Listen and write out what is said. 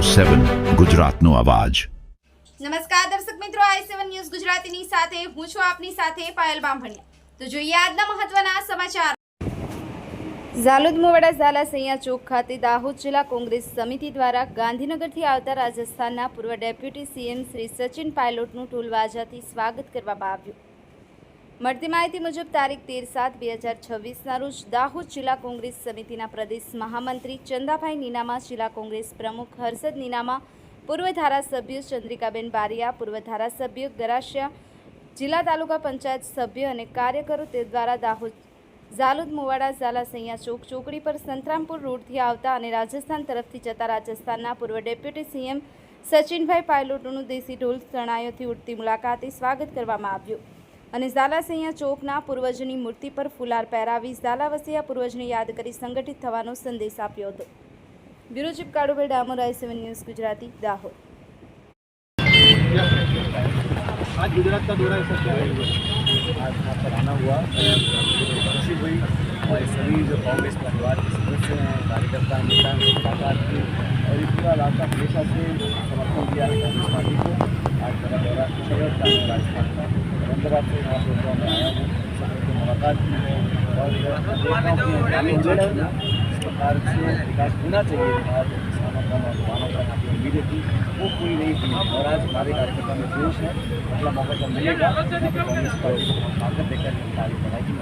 7 ગુજરાતનો અવાજ। નમસ્કાર દર્શક મિત્રો, i7 ન્યૂઝ ગુજરાતીની સાથે હું છું આપની સાથે પાયલ બામભણિયા। તો જોઈએ આજના મહત્વના સમાચાર। ઝાલોદ મોવાડા ઝાલા સૈયા ચોક ખાતે દાહોદ જિલ્લા કોંગ્રેસ સમિતિ દ્વારા ગાંધીનગરથી આવતા રાજસ્થાનના પૂર્વ ડેપ્યુટી સીએમ શ્રી સચિન પાયલોટનું ઢોલવાજાથી સ્વાગત કરવામાં આવ્યું। મળતી માહિતી મુજબ તારીખ 13/7/2026ના રોજ દાહોદ જિલ્લા કોંગ્રેસ સમિતિના પ્રદેશ મહામંત્રી ચંદાભાઈ નીનામા, જિલ્લા કોંગ્રેસ પ્રમુખ હર્ષદ નીનામા, પૂર્વ ધારાસભ્ય ચંદ્રિકાબેન બારિયા, પૂર્વ ધારાસભ્ય ગરાસિયા, જિલ્લા તાલુકા પંચાયત સભ્ય અને કાર્યકરો તે દ્વારા દાહોદ ઝાલોદ મોવાડા ઝાલા સૈયા ચોક ચોકડી પર સંતરામપુર રોડથી આવતા અને રાજસ્થાન તરફથી જતા રાજસ્થાનના પૂર્વ ડેપ્યુટી સીએમ સચિનભાઈ પાયલોટનું દેશી ઢોલ શરણાઈઓથી ઉડતી મુલાકાતે સ્વાગત કરવામાં આવ્યું અને ઝાલા સૈયા ચોકના પૂર્વજની મૂર્તિ પર ફુલાર પહેરાવી ઝાલા વસિયા પૂર્વજને યાદ કરી સંગઠિત થવાનો સંદેશ આપ્યો હતો। Bureau chief Kalubhai Damor, i7 news Gujarati, Dahod. आज गुजरात का दौरा ऐसा क्या है? आज यहाँ पर आना हुआ खुशी हुई और सभी जो कांग्रेस परिवार के सदस्य हैं, कार्यकर्ता नेता हैं, मुलाकात की और ये पूरा इलाका हमेशा से समर्थन दिया है कांग्रेस पार्टी को। आज मेरा दौरा शहर का है, राजस्थान का अहमदाबाद से यहाँ पर मैं आया हूँ, सबसे मुलाकात की है और जिस प्रकार से विकास होना चाहिए और किसानों का नौजवानों का यहाँ की उम्मीदें थी वो पूरी नहीं थी और आज हमारे कार्यकर्ता में जोश है। अगला मौका जब मिलेगा कांग्रेस पार्टी को ताकत देकर कार्य बढ़ाएगी।